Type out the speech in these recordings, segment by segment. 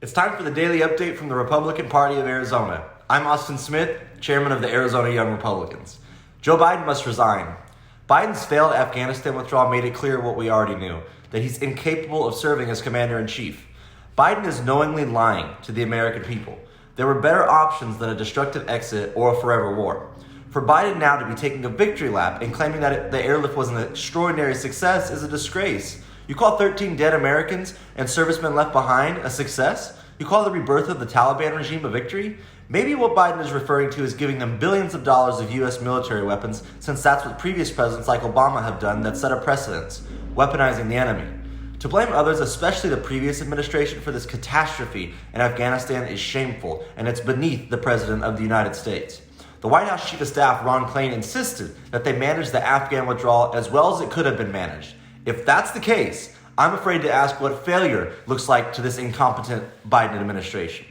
It's time for the daily update from the Republican Party of Arizona. I'm Austin Smith, chairman of the Arizona Young Republicans. Joe Biden must resign. Biden's failed Afghanistan withdrawal made it clear what we already knew, that he's incapable of serving as commander-in-chief. Biden is knowingly lying to the American people. There were better options than a destructive exit or a forever war. For Biden now to be taking a victory lap and claiming that the airlift was an extraordinary success is a disgrace. You call 13 dead Americans and servicemen left behind a success? You call the rebirth of the Taliban regime a victory? Maybe what Biden is referring to is giving them billions of dollars of U.S. military weapons, since that's what previous presidents like Obama have done that set a precedence, weaponizing the enemy. To blame others, especially the previous administration, for this catastrophe in Afghanistan is shameful, and it's beneath the President of the United States. The White House Chief of Staff, Ron Klain, insisted that they managed the Afghan withdrawal as well as it could have been managed. If that's the case, I'm afraid to ask what failure looks like to this incompetent Biden administration.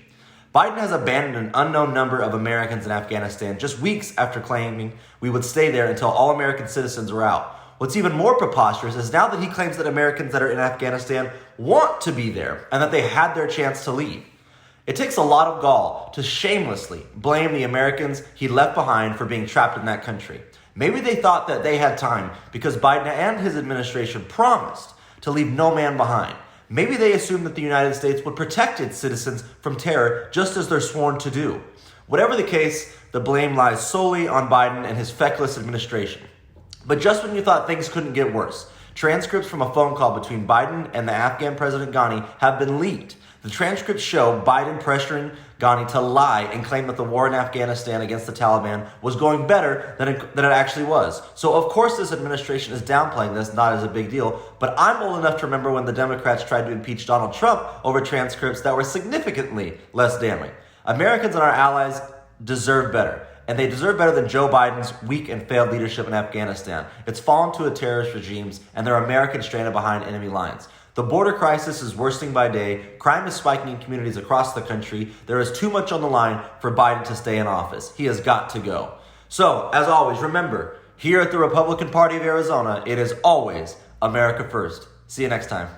Biden has abandoned an unknown number of Americans in Afghanistan just weeks after claiming we would stay there until all American citizens were out. What's even more preposterous is now that he claims that Americans that are in Afghanistan want to be there and that they had their chance to leave. It takes a lot of gall to shamelessly blame the Americans he left behind for being trapped in that country. Maybe they thought that they had time because Biden and his administration promised to leave no man behind. Maybe they assumed that the United States would protect its citizens from terror just as they're sworn to do. Whatever the case, the blame lies solely on Biden and his feckless administration. But just when you thought things couldn't get worse, transcripts from a phone call between Biden and the Afghan President Ghani have been leaked. The transcripts show Biden pressuring Ghani to lie and claim that the war in Afghanistan against the Taliban was going better than it actually was. So of course this administration is downplaying this, not as a big deal, but I'm old enough to remember when the Democrats tried to impeach Donald Trump over transcripts that were significantly less damning. Americans and our allies deserve better. And they deserve better than Joe Biden's weak and failed leadership in Afghanistan. It's fallen to a terrorist regimes, and there are Americans stranded behind enemy lines. The border crisis is worsening by day. Crime is spiking in communities across the country. There is too much on the line for Biden to stay in office. He has got to go. So, as always, remember, here at the Republican Party of Arizona, it is always America first. See you next time.